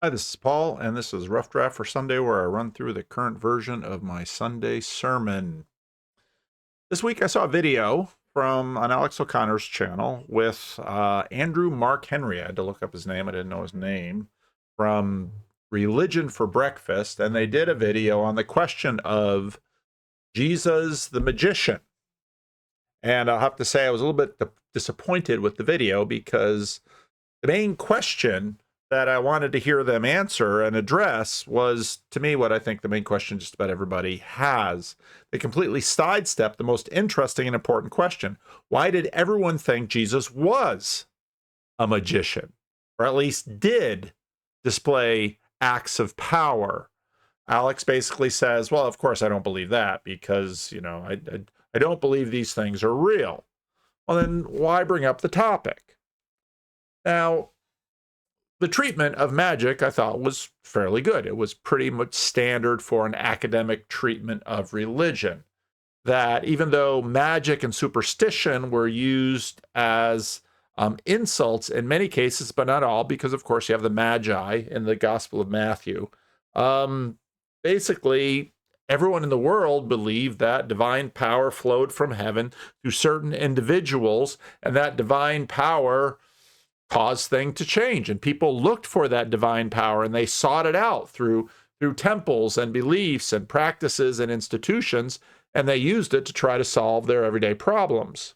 Hi, this is Paul, and this is Rough Draft for Sunday, where I run through the current version of my Sunday sermon. This week I saw a video from on Alex O'Connor's channel with Andrew Mark Henry. I had to look up his name. I didn't know his name. From Religion for Breakfast, and they did a video on the question of Jesus the magician. And I'll have to say I was a little bit disappointed with the video because the main question that I wanted to hear them answer and address was, to me, what I think the main question just about everybody has. They completely sidestepped the most interesting and important question. Why did everyone think Jesus was a magician, or at least did display acts of power? Alex basically says, well, of course I don't believe that because, I don't believe these things are real. Well, then why bring up the topic? Now, the treatment of magic, I thought, was fairly good. It was pretty much standard for an academic treatment of religion. That even though magic and superstition were used as insults in many cases, but not all, because of course you have the Magi in the Gospel of Matthew. Basically, everyone in the world believed that divine power flowed from heaven through certain individuals, and that divine power caused things to change, and people looked for that divine power and they sought it out through temples and beliefs and practices and institutions, and they used it to try to solve their everyday problems.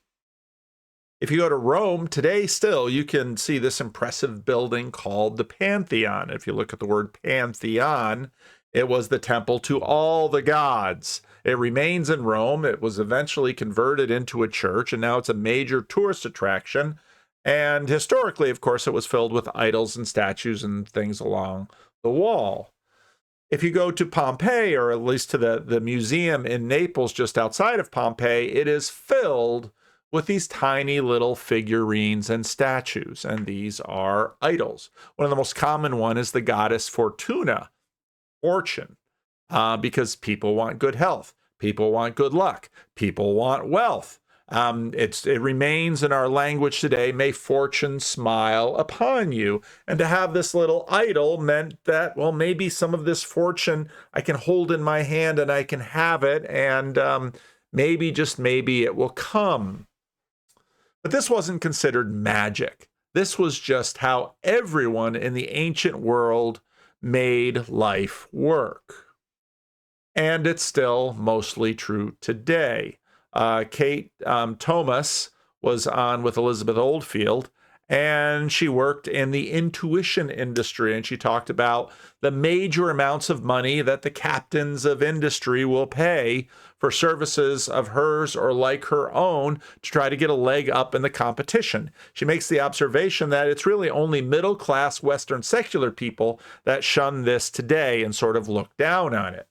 If you go to Rome today, still you can see this impressive building called the Pantheon. If you look at the word Pantheon, it was the temple to all the gods. It remains in Rome. It was eventually converted into a church, and now it's a major tourist attraction. And historically, of course, it was filled with idols and statues and things along the wall. If you go to Pompeii, or at least to the museum in Naples just outside of Pompeii, it is filled with these tiny little figurines and statues, and these are idols. One of the most common one is the goddess Fortuna, fortune, because people want good health, people want good luck, people want wealth. It remains in our language today, may fortune smile upon you. And to have this little idol meant that, well, maybe some of this fortune I can hold in my hand and I can have it, and maybe, just maybe, it will come. But this wasn't considered magic. This was just how everyone in the ancient world made life work. And it's still mostly true today. Kate Thomas was on with Elizabeth Oldfield, and she worked in the intuition industry, and she talked about the major amounts of money that the captains of industry will pay for services of hers or like her own to try to get a leg up in the competition. She makes the observation that it's really only middle-class Western secular people that shun this today and sort of look down on it.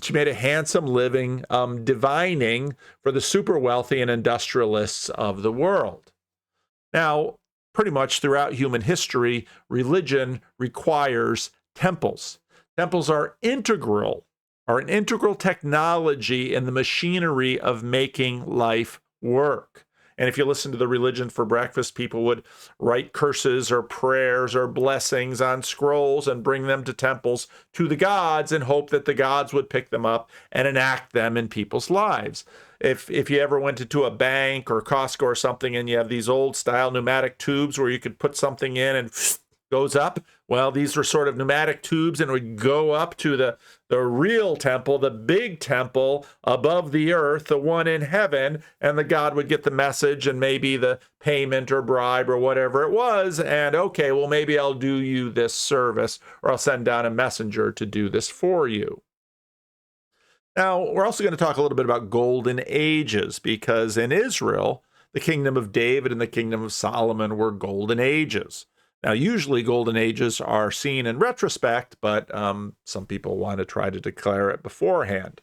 She made a handsome living divining for the super wealthy and industrialists of the world. Now, pretty much throughout human history, religion requires temples. Temples are an integral technology in the machinery of making life work. And if you listen to the Religion for Breakfast, people would write curses or prayers or blessings on scrolls and bring them to temples to the gods and hope that the gods would pick them up and enact them in people's lives. If you ever went into a bank or Costco or something and you have these old style pneumatic tubes where you could put something in and goes up, well, these were sort of pneumatic tubes, and it would go up to the real temple, the big temple above the earth, the one in heaven, and the god would get the message and maybe the payment or bribe or whatever it was, and okay, well, maybe I'll do you this service, or I'll send down a messenger to do this for you. Now, we're also going to talk a little bit about golden ages, because in Israel, the kingdom of David and the kingdom of Solomon were golden ages. Now, usually golden ages are seen in retrospect, but some people want to try to declare it beforehand.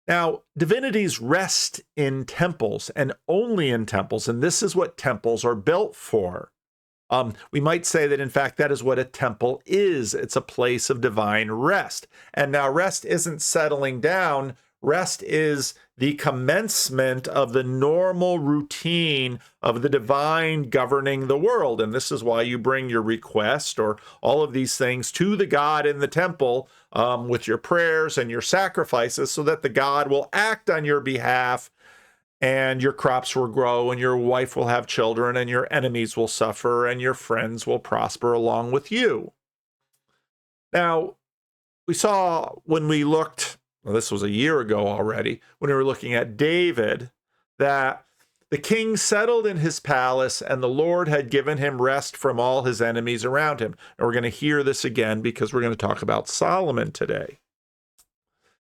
Now, divinities rest in temples and only in temples, and this is what temples are built for. We might say that, in fact, that is what a temple is. It's a place of divine rest. And now rest isn't settling down. Rest is the commencement of the normal routine of the divine governing the world. And this is why you bring your request or all of these things to the God in the temple with your prayers and your sacrifices, so that the God will act on your behalf, and your crops will grow, and your wife will have children, and your enemies will suffer, and your friends will prosper along with you. Now, we saw when we looked, well, this was a year ago already, when we were looking at David, that the king settled in his palace, and the Lord had given him rest from all his enemies around him. And we're going to hear this again because we're going to talk about Solomon today.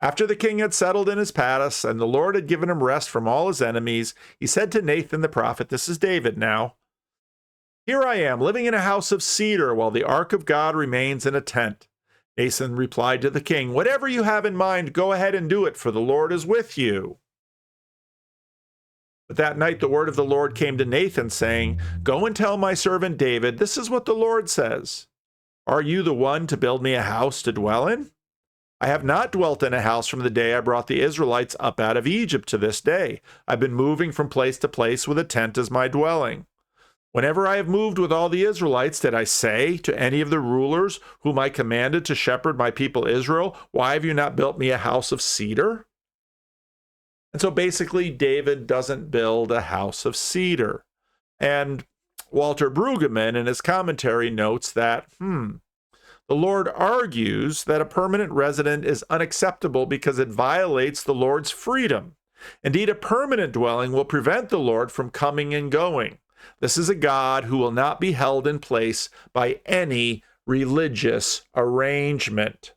After the king had settled in his palace, and the Lord had given him rest from all his enemies, he said to Nathan the prophet, this is David now, "Here I am, living in a house of cedar, while the ark of God remains in a tent." Nathan replied to the king, "Whatever you have in mind, go ahead and do it, for the Lord is with you." But that night the word of the Lord came to Nathan, saying, "Go and tell my servant David, this is what the Lord says. Are you the one to build me a house to dwell in? I have not dwelt in a house from the day I brought the Israelites up out of Egypt to this day. I've been moving from place to place with a tent as my dwelling. Whenever I have moved with all the Israelites, did I say to any of the rulers whom I commanded to shepherd my people Israel, why have you not built me a house of cedar?" And so basically, David doesn't build a house of cedar. And Walter Brueggemann in his commentary notes that, the Lord argues that a permanent resident is unacceptable because it violates the Lord's freedom. Indeed, a permanent dwelling will prevent the Lord from coming and going. This is a God who will not be held in place by any religious arrangement.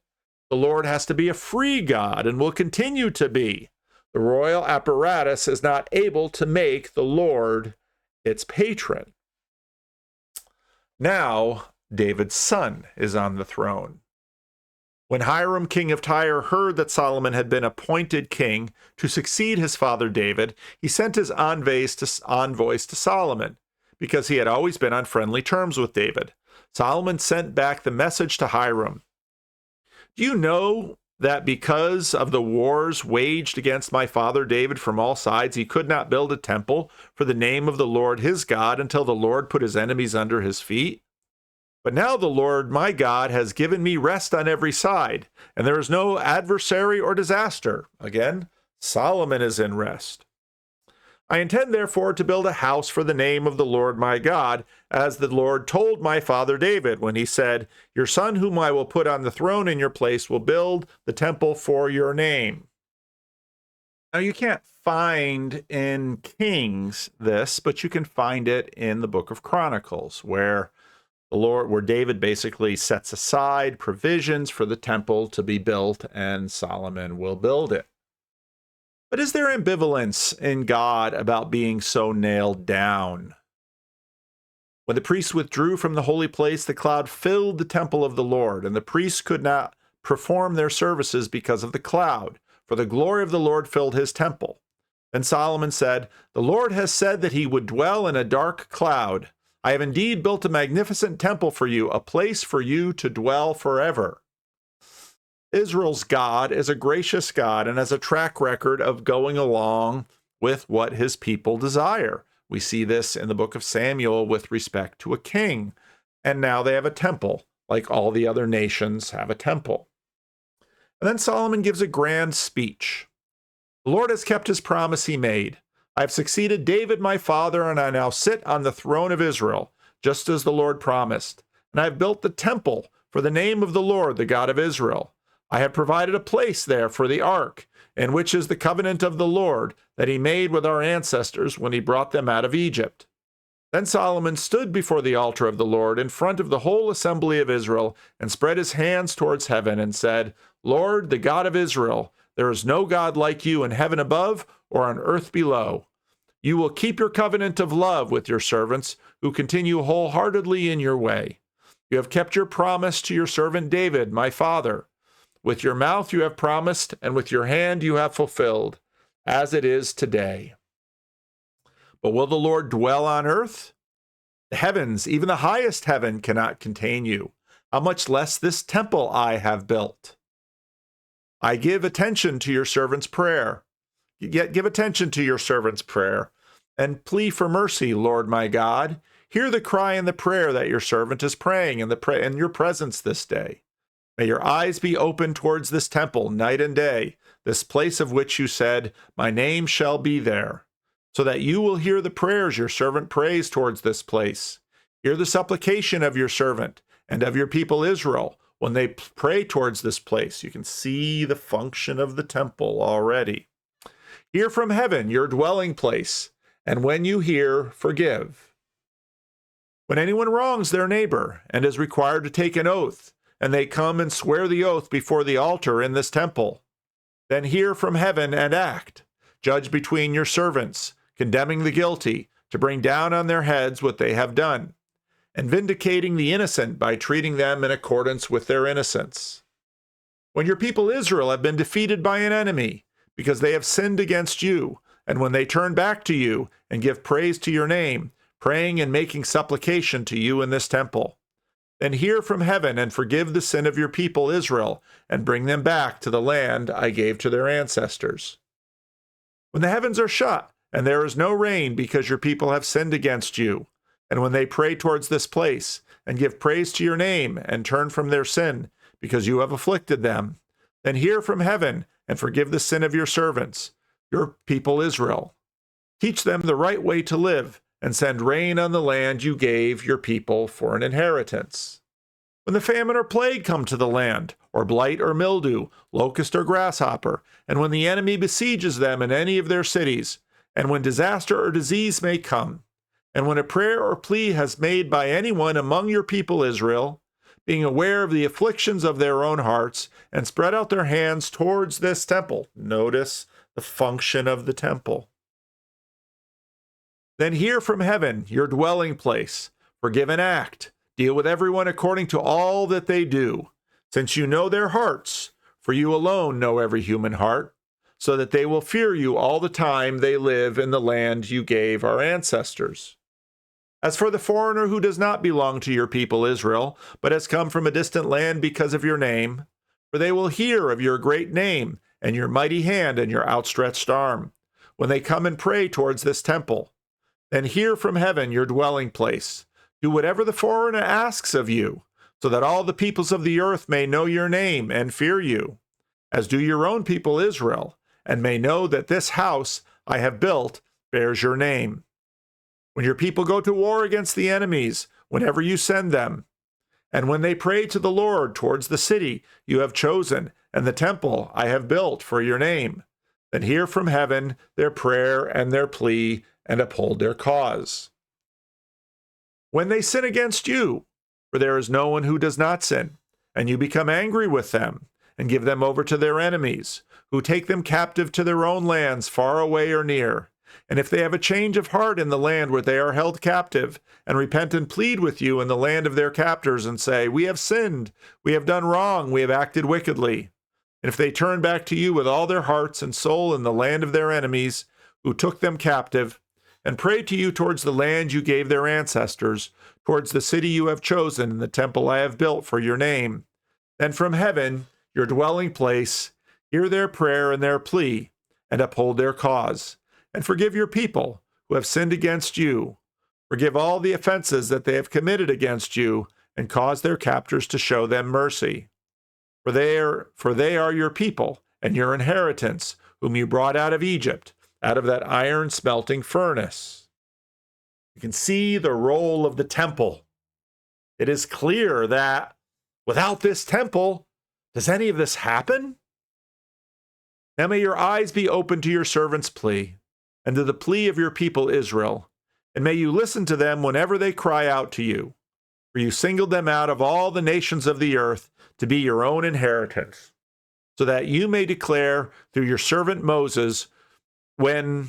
The Lord has to be a free God and will continue to be. The royal apparatus is not able to make the Lord its patron. Now, David's son is on the throne. When Hiram, king of Tyre, heard that Solomon had been appointed king to succeed his father David, he sent his envoys to Solomon, because he had always been on friendly terms with David. Solomon sent back the message to Hiram. "Do you know that because of the wars waged against my father David from all sides, he could not build a temple for the name of the Lord his God until the Lord put his enemies under his feet? But now the Lord my God has given me rest on every side, and there is no adversary or disaster." Again, Solomon is in rest. "I intend therefore to build a house for the name of the Lord my God, as the Lord told my father David when he said, 'Your son whom I will put on the throne in your place will build the temple for your name.'" Now you can't find in Kings this, but you can find it in the book of Chronicles, where David basically sets aside provisions for the temple to be built, and Solomon will build it. But is there ambivalence in God about being so nailed down? When the priests withdrew from the holy place, the cloud filled the temple of the Lord, and the priests could not perform their services because of the cloud, for the glory of the Lord filled his temple. Then Solomon said, "The Lord has said that he would dwell in a dark cloud. I have indeed built a magnificent temple for you, a place for you to dwell forever." Israel's God is a gracious God and has a track record of going along with what his people desire. We see this in the book of Samuel with respect to a king. And now they have a temple, like all the other nations have a temple. And then Solomon gives a grand speech. "The Lord has kept his promise he made. I have succeeded David my father, and I now sit on the throne of Israel, just as the Lord promised. And I have built the temple for the name of the Lord, the God of Israel. I have provided a place there for the ark, in which is the covenant of the Lord that he made with our ancestors when he brought them out of Egypt." Then Solomon stood before the altar of the Lord in front of the whole assembly of Israel and spread his hands towards heaven and said, "Lord, the God of Israel, there is no God like you in heaven above or on earth below. You will keep your covenant of love with your servants who continue wholeheartedly in your way. You have kept your promise to your servant David, my father. With your mouth you have promised, and with your hand you have fulfilled, as it is today. But will the Lord dwell on earth? The heavens, even the highest heaven, cannot contain you. How much less this temple I have built? I give attention to your servant's prayer. Yet give attention to your servant's prayer and plea for mercy, Lord my God. Hear the cry and the prayer that your servant is praying in your presence this day. May your eyes be open towards this temple night and day, this place of which you said, my name shall be there, so that you will hear the prayers your servant prays towards this place. Hear the supplication of your servant and of your people Israel when they pray towards this place. You can see the function of the temple already. Hear from heaven, your dwelling place, and when you hear, forgive. When anyone wrongs their neighbor and is required to take an oath, and they come and swear the oath before the altar in this temple, then hear from heaven and act. Judge between your servants, condemning the guilty, to bring down on their heads what they have done, and vindicating the innocent by treating them in accordance with their innocence. When your people Israel have been defeated by an enemy, because they have sinned against you, and when they turn back to you and give praise to your name, praying and making supplication to you in this temple, then hear from heaven and forgive the sin of your people Israel, and bring them back to the land I gave to their ancestors. When the heavens are shut, and there is no rain because your people have sinned against you, and when they pray towards this place, and give praise to your name, and turn from their sin, because you have afflicted them, then hear from heaven and forgive the sin of your servants, your people Israel. Teach them the right way to live, and send rain on the land you gave your people for an inheritance. When the famine or plague come to the land, or blight or mildew, locust or grasshopper, and when the enemy besieges them in any of their cities, and when disaster or disease may come, and when a prayer or plea has made by anyone among your people Israel, being aware of the afflictions of their own hearts, and spread out their hands towards this temple. Notice the function of the temple. Then hear from heaven, your dwelling place, forgive and act, deal with everyone according to all that they do, since you know their hearts, for you alone know every human heart, so that they will fear you all the time they live in the land you gave our ancestors. As for the foreigner who does not belong to your people Israel, but has come from a distant land because of your name, for they will hear of your great name and your mighty hand and your outstretched arm, when they come and pray towards this temple. Then hear from heaven your dwelling place. Do whatever the foreigner asks of you, so that all the peoples of the earth may know your name and fear you, as do your own people Israel, and may know that this house I have built bears your name. When your people go to war against the enemies, whenever you send them, and when they pray to the Lord towards the city you have chosen and the temple I have built for your name, then hear from heaven their prayer and their plea, and uphold their cause. When they sin against you, for there is no one who does not sin, and you become angry with them, and give them over to their enemies, who take them captive to their own lands, far away or near, and if they have a change of heart in the land where they are held captive, and repent and plead with you in the land of their captors, and say, we have sinned, we have done wrong, we have acted wickedly, and if they turn back to you with all their hearts and soul in the land of their enemies, who took them captive, and pray to you towards the land you gave their ancestors, towards the city you have chosen and the temple I have built for your name, then from heaven, your dwelling place, hear their prayer and their plea, and uphold their cause, and forgive your people who have sinned against you. Forgive all the offenses that they have committed against you, and cause their captors to show them mercy. For they are your people and your inheritance, whom you brought out of Egypt, out of that iron smelting furnace. You can see the role of the temple. It is clear that without this temple, does any of this happen? Now may your eyes be open to your servant's plea, and to the plea of your people Israel, and may you listen to them whenever they cry out to you. For you singled them out of all the nations of the earth to be your own inheritance, so that you may declare through your servant Moses, when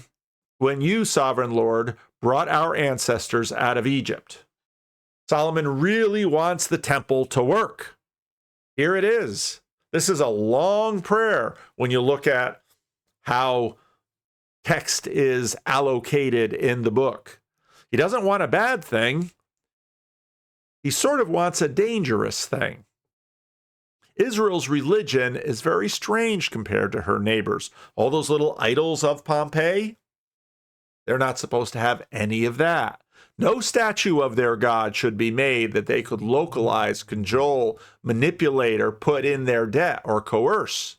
you, sovereign Lord, brought our ancestors out of Egypt. Solomon really wants the temple to work. Here it is. This is a long prayer when you look at how text is allocated in the book. He doesn't want a bad thing. He sort of wants a dangerous thing. Israel's religion is very strange compared to her neighbors. All those little idols of Pompeii, they're not supposed to have any of that. No statue of their god should be made that they could localize, cajole, manipulate, or put in their debt or coerce.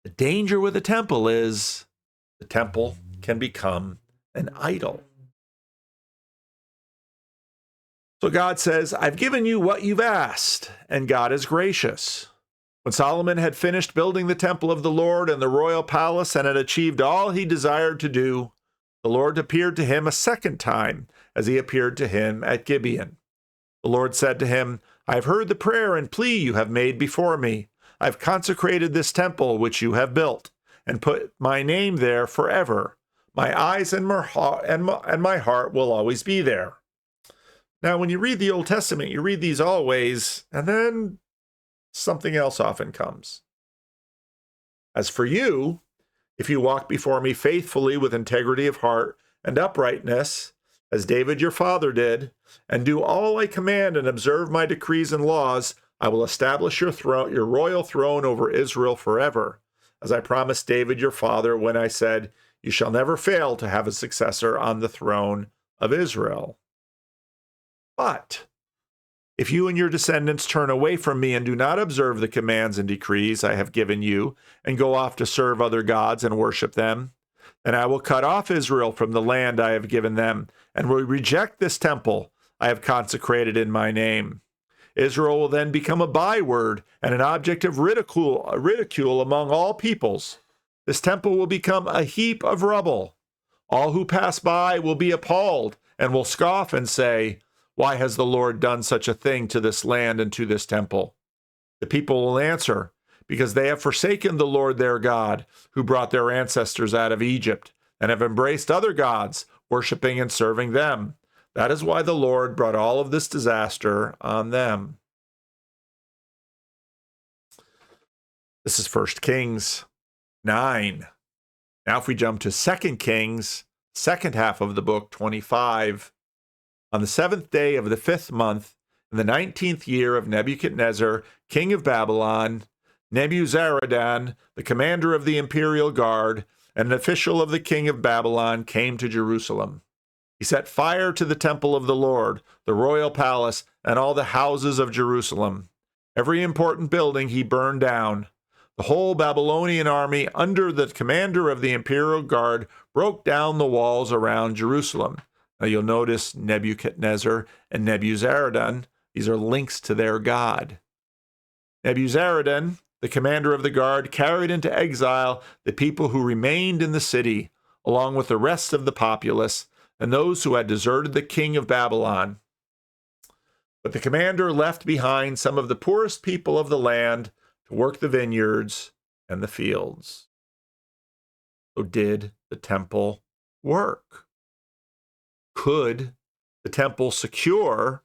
The danger with a temple is the temple can become an idol. So God says, I've given you what you've asked, and God is gracious. When Solomon had finished building the temple of the Lord and the royal palace and had achieved all he desired to do, the Lord appeared to him a second time, as he appeared to him at Gibeon. The Lord said to him, I have heard the prayer and plea you have made before me. I have consecrated this temple which you have built, and put my name there forever. My eyes and my heart will always be there. Now, when you read the Old Testament, you read these always, and then something else often comes. As for you, if you walk before me faithfully with integrity of heart and uprightness, as David your father did, and do all I command and observe my decrees and laws, I will establish your royal throne over Israel forever, as I promised David your father when I said, you shall never fail to have a successor on the throne of Israel. But if you and your descendants turn away from me and do not observe the commands and decrees I have given you, and go off to serve other gods and worship them, then I will cut off Israel from the land I have given them, and will reject this temple I have consecrated in my name. Israel will then become a byword and an object of ridicule among all peoples. This temple will become a heap of rubble. All who pass by will be appalled and will scoff and say, why has the Lord done such a thing to this land and to this temple? The people will answer, because they have forsaken the Lord their God, who brought their ancestors out of Egypt, and have embraced other gods, worshiping and serving them. That is why the Lord brought all of this disaster on them. This is 1 Kings 9. Now if we jump to 2 Kings, second half of the book, 25. On the 7th day of the 5th month, in the 19th year of Nebuchadnezzar, king of Babylon, Nebuzaradan, the commander of the imperial guard, and an official of the king of Babylon, came to Jerusalem. He set fire to the temple of the Lord, the royal palace, and all the houses of Jerusalem. Every important building he burned down. The whole Babylonian army, under the commander of the imperial guard, broke down the walls around Jerusalem. Now you'll notice Nebuchadnezzar and Nebuzaradan, these are links to their god. Nebuzaradan, the commander of the guard, carried into exile the people who remained in the city, along with the rest of the populace, and those who had deserted the king of Babylon. But the commander left behind some of the poorest people of the land to work the vineyards and the fields. So did the temple work? Could the temple secure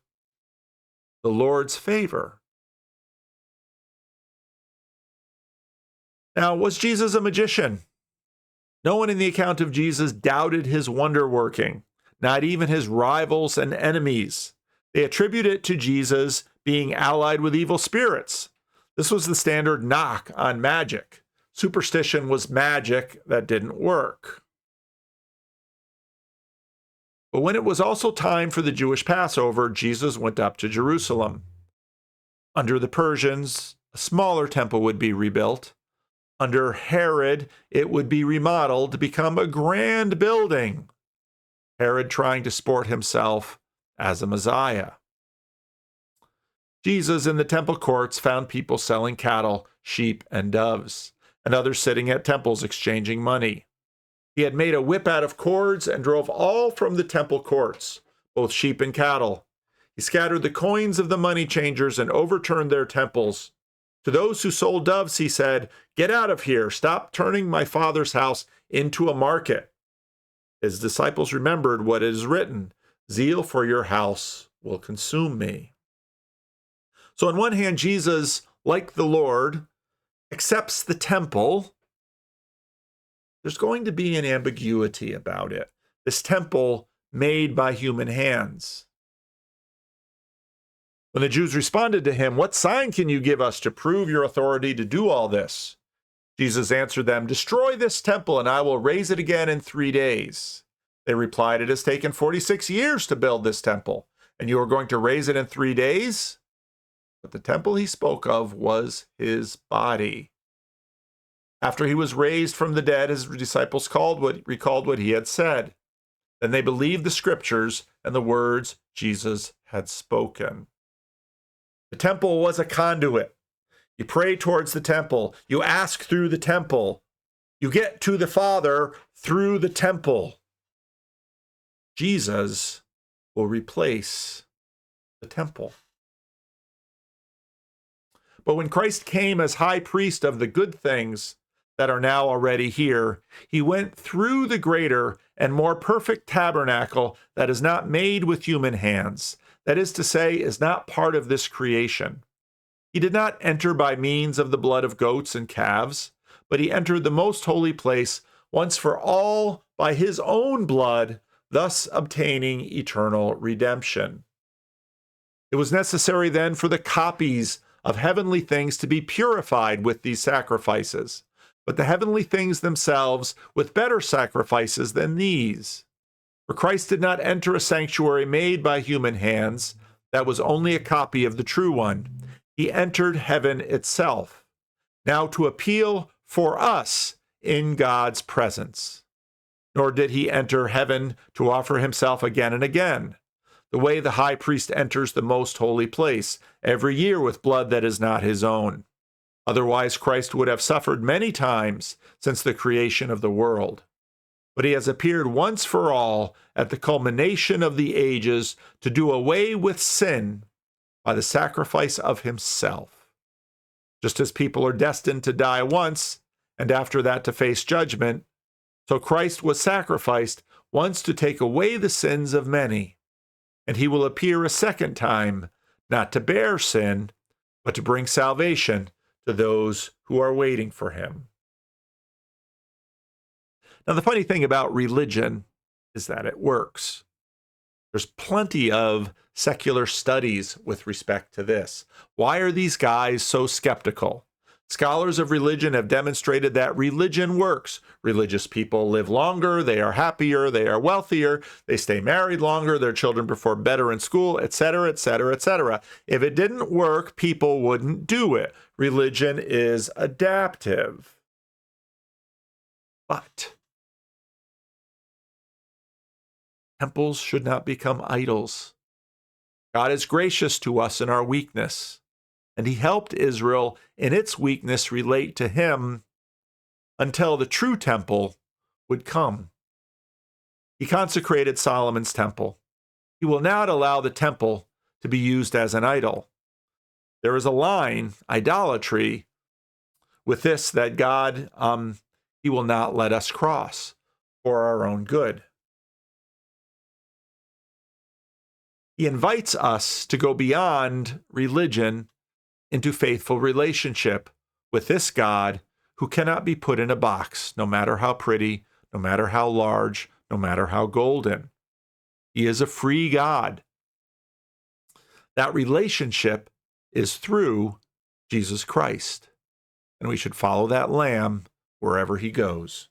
the Lord's favor? Now, was Jesus a magician? No one in the account of Jesus doubted his wonder working, not even his rivals and enemies. They attribute it to Jesus being allied with evil spirits. This was the standard knock on magic. Superstition was magic that didn't work. But when it was also time for the Jewish Passover, Jesus went up to Jerusalem. Under the Persians, a smaller temple would be rebuilt. Under Herod, it would be remodeled to become a grand building. Herod trying to sport himself as a Messiah. Jesus in the temple courts found people selling cattle, sheep, and doves, and others sitting at temples exchanging money. He had made a whip out of cords and drove all from the temple courts, both sheep and cattle. He scattered the coins of the money changers and overturned their temples. To those who sold doves, he said, "Get out of here. Stop turning my Father's house into a market." His disciples remembered what is written, "Zeal for your house will consume me." So on one hand, Jesus, like the Lord, accepts the temple. There's going to be an ambiguity about it. This temple made by human hands. When the Jews responded to him, "What sign can you give us to prove your authority to do all this?" Jesus answered them, "Destroy this temple, and I will raise it again in 3 days." They replied, "It has taken 46 years to build this temple, and you are going to raise it in 3 days?" But the temple he spoke of was his body. After he was raised from the dead, his disciples recalled what he had said. Then they believed the scriptures and the words Jesus had spoken. The temple was a conduit. You pray towards the temple. You ask through the temple. You get to the Father through the temple. Jesus will replace the temple. But when Christ came as high priest of the good things that are now already here, he went through the greater and more perfect tabernacle that is not made with human hands, that is to say, is not part of this creation. He did not enter by means of the blood of goats and calves, but he entered the most holy place once for all by his own blood, thus obtaining eternal redemption. It was necessary then for the copies of heavenly things to be purified with these sacrifices, but the heavenly things themselves with better sacrifices than these. For Christ did not enter a sanctuary made by human hands, that was only a copy of the true one. He entered heaven itself, now to appeal for us in God's presence. Nor did he enter heaven to offer himself again and again, the way the high priest enters the most holy place every year with blood that is not his own. Otherwise, Christ would have suffered many times since the creation of the world. But he has appeared once for all at the culmination of the ages to do away with sin by the sacrifice of himself. Just as people are destined to die once, and after that to face judgment, so Christ was sacrificed once to take away the sins of many. And he will appear a second time, not to bear sin, but to bring salvation to those who are waiting for him. Now, the funny thing about religion is that it works. There's plenty of secular studies with respect to this. Why are these guys so skeptical? Scholars of religion have demonstrated that religion works. Religious people live longer, they are happier, they are wealthier, they stay married longer, their children perform better in school, etc., etc., etc. If it didn't work, people wouldn't do it. Religion is adaptive. But temples should not become idols. God is gracious to us in our weakness, and he helped Israel in its weakness relate to him until the true temple would come. He consecrated Solomon's temple. He will not allow the temple to be used as an idol. There is a line, idolatry, with this that God, he will not let us cross for our own good. He invites us to go beyond religion into faithful relationship with this God who cannot be put in a box, no matter how pretty, no matter how large, no matter how golden. He is a free God. That relationship is through Jesus Christ, and we should follow that Lamb wherever he goes.